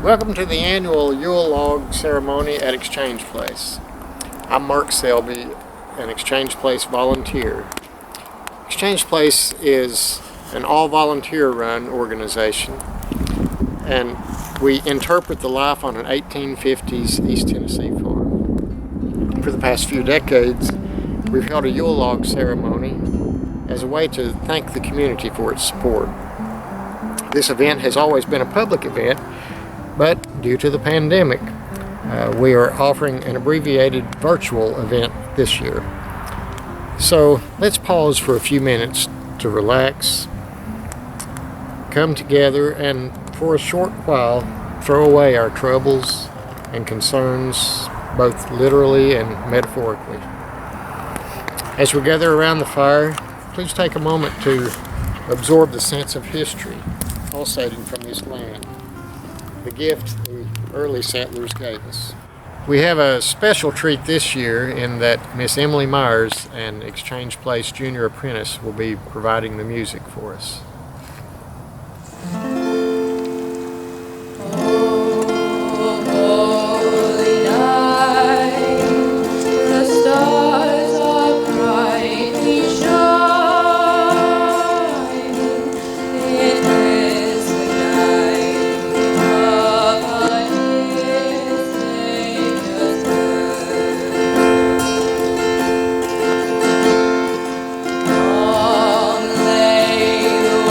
Welcome to the annual Yule log ceremony at Exchange Place. I'm Mark Selby, an Exchange Place volunteer. Exchange Place is an all-volunteer run organization, and we interpret the life on an 1850s East Tennessee farm. For the past few decades, we've held a Yule log ceremony as a way to thank the community for its support. This event has always been a public event, but due to the pandemic, we are offering an abbreviated virtual event this year. So let's pause for a few minutes to relax, come together, and for a short while throw away our troubles and concerns, both literally and metaphorically. As we gather around the fire, please take a moment to absorb the sense of history pulsating from this land, the gift the early settlers gave us. We have a special treat this year in that Miss Emily Myers, an Exchange Place junior apprentice, will be providing the music for us. Long lay the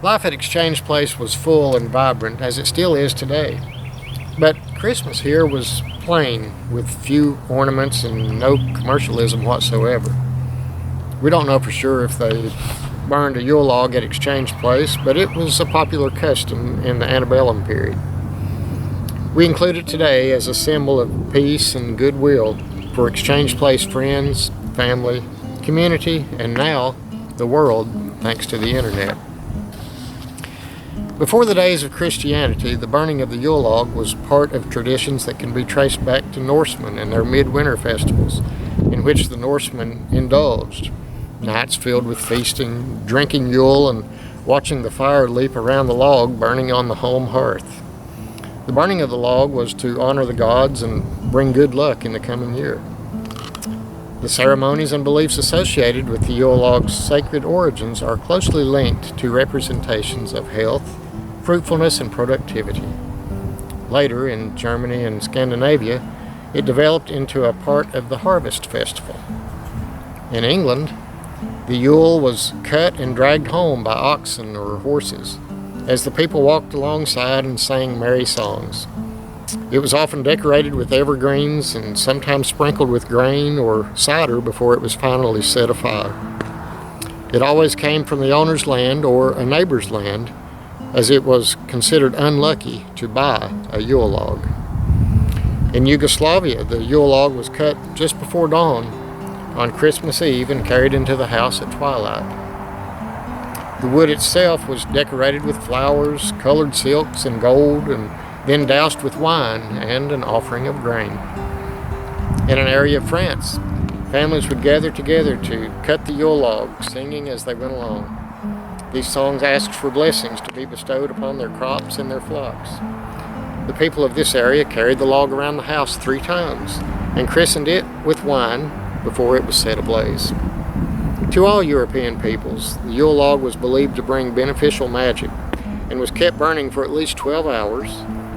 Life at Exchange Place was full and vibrant, as it still is today. But Christmas here was plain, with few ornaments and no commercialism whatsoever. We don't know for sure if they burned a Yule log at Exchange Place, but it was a popular custom in the antebellum period. We include it today as a symbol of peace and goodwill for Exchange Place friends, family, community, and now the world, thanks to the internet. Before the days of Christianity, the burning of the Yule log was part of traditions that can be traced back to Norsemen and their midwinter festivals, in which the Norsemen indulged. Nights filled with feasting, drinking Yule, and watching the fire leap around the log burning on the home hearth. The burning of the log was to honor the gods and bring good luck in the coming year. The ceremonies and beliefs associated with the Yule log's sacred origins are closely linked to representations of health, fruitfulness, and productivity. Later, in Germany and Scandinavia, it developed into a part of the harvest festival. In England, the Yule was cut and dragged home by oxen or horses, as the people walked alongside and sang merry songs. It was often decorated with evergreens and sometimes sprinkled with grain or cider before it was finally set afire. It always came from the owner's land or a neighbor's land, as it was considered unlucky to buy a Yule log. In Yugoslavia, the Yule log was cut just before dawn on Christmas Eve and carried into the house at twilight. The wood itself was decorated with flowers, colored silks, and gold, and then doused with wine and an offering of grain. In an area of France, families would gather together to cut the Yule log, singing as they went along. These songs asked for blessings to be bestowed upon their crops and their flocks. The people of this area carried the log around the house 3 times and christened it with wine before it was set ablaze. To all European peoples, the Yule log was believed to bring beneficial magic and was kept burning for at least 12 hours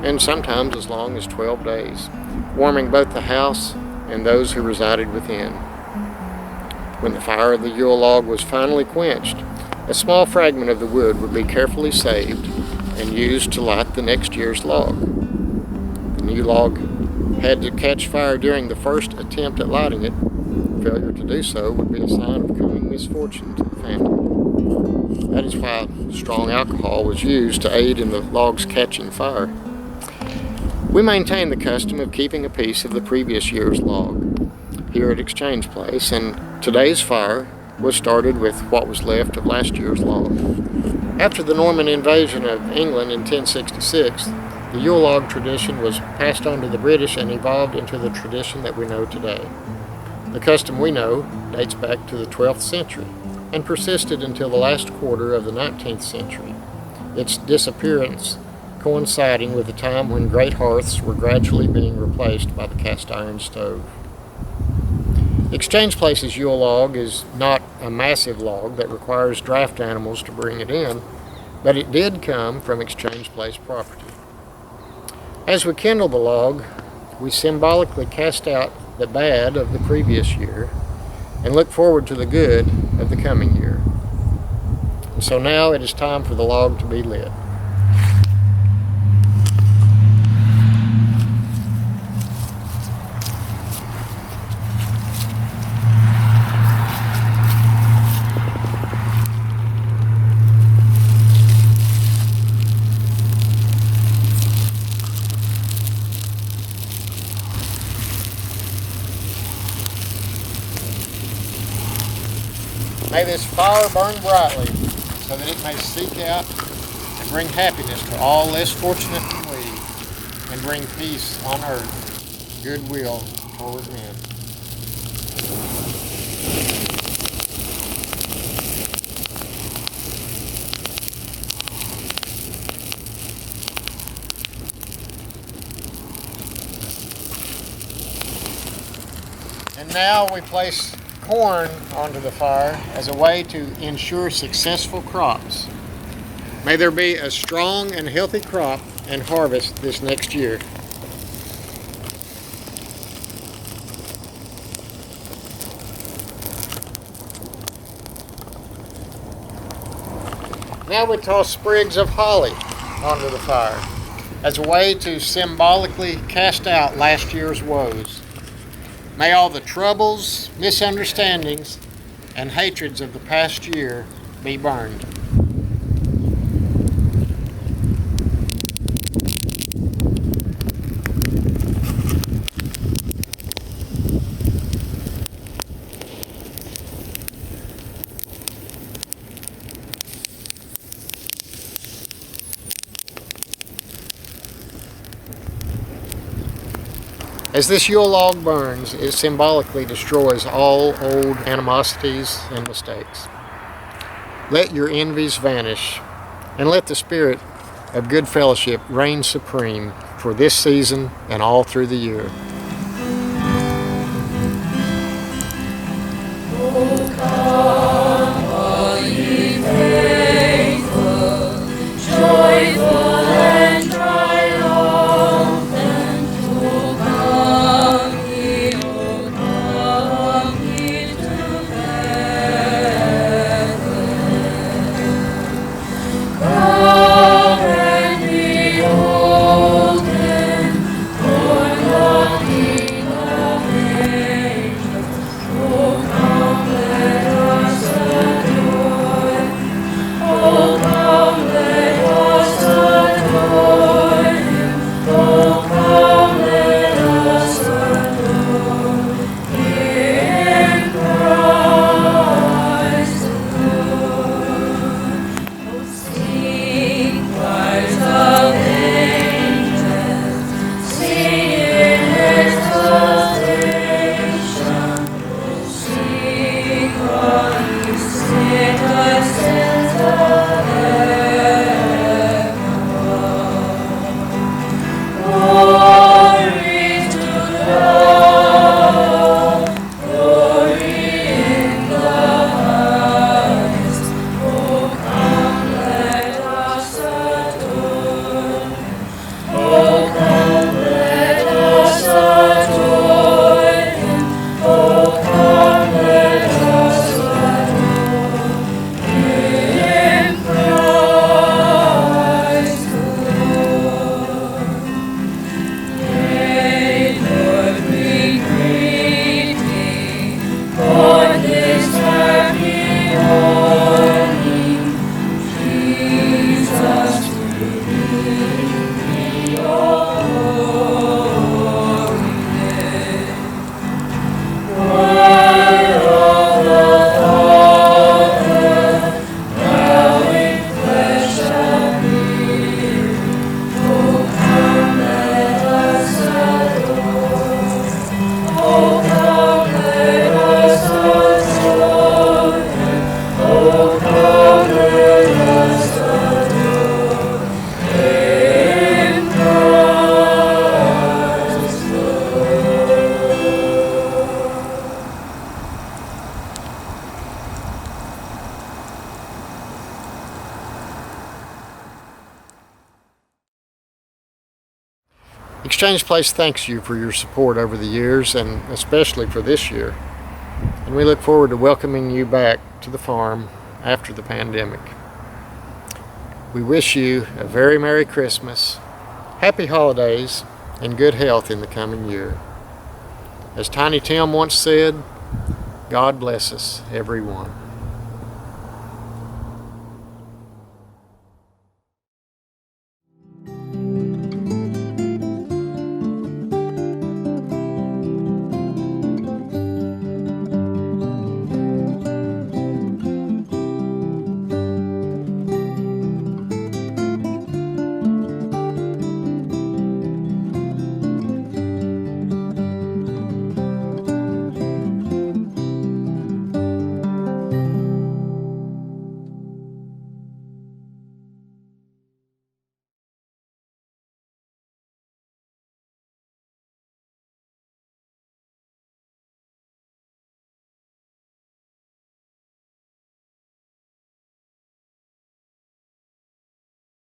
and sometimes as long as 12 days, warming both the house and those who resided within. When the fire of the Yule log was finally quenched, a small fragment of the wood would be carefully saved and used to light the next year's log. The new log had to catch fire during the first attempt at lighting it. Failure to do so would be a sign of coming misfortune to the family. That is why strong alcohol was used to aid in the log's catching fire. We maintain the custom of keeping a piece of the previous year's log here at Exchange Place, and today's fire was started with what was left of last year's log. After the Norman invasion of England in 1066, the Yule log tradition was passed on to the British and evolved into the tradition that we know today. The custom we know dates back to the 12th century and persisted until the last quarter of the 19th century, its disappearance coinciding with the time when great hearths were gradually being replaced by the cast iron stove. Exchange Place's Yule log is not a massive log that requires draft animals to bring it in, but it did come from Exchange Place property. As we kindle the log, we symbolically cast out the bad of the previous year and look forward to the good of the coming year. And so now it is time for the log to be lit. May this fire burn brightly, so that it may seek out and bring happiness to all less fortunate than we, and bring peace on earth, goodwill toward men. And now we place corn onto the fire as a way to ensure successful crops. May there be a strong and healthy crop and harvest this next year. Now we toss sprigs of holly onto the fire as a way to symbolically cast out last year's woes. May all the troubles, misunderstandings, and hatreds of the past year be burned. As this Yule log burns, it symbolically destroys all old animosities and mistakes. Let your envies vanish, and let the spirit of good fellowship reign supreme for this season and all through the year. Oh, come, all ye faithful, joyful and triumphant. Oh, come ye to heaven. Come and behold him, born the King of angels. Oh, come, let us adore. Oh, come, let us adore him. Oh, come, let us adore in Christ alone. Oh, sing choirs of angels, sing in exaltation. Sing all ye citizens of heaven. Glory to God, glory in the highest. Oh, come, let us adore. Oh, come, let us adore him. Oh, come, let us adore in Christ alone. Yea, Lord, we greet thee for this happy morning. Jesus, to thee be all glory. Word of the Father, now in flesh appeared. Oh, come, let us adore. Oh, come, let us adore him. Oh, come, let us adore in Christ alone. Exchange Place thanks you for your support over the years, and especially for this year. And we look forward to welcoming you back to the farm after the pandemic. We wish you a very Merry Christmas, Happy Holidays, and good health in the coming year. As Tiny Tim once said, God bless us, everyone.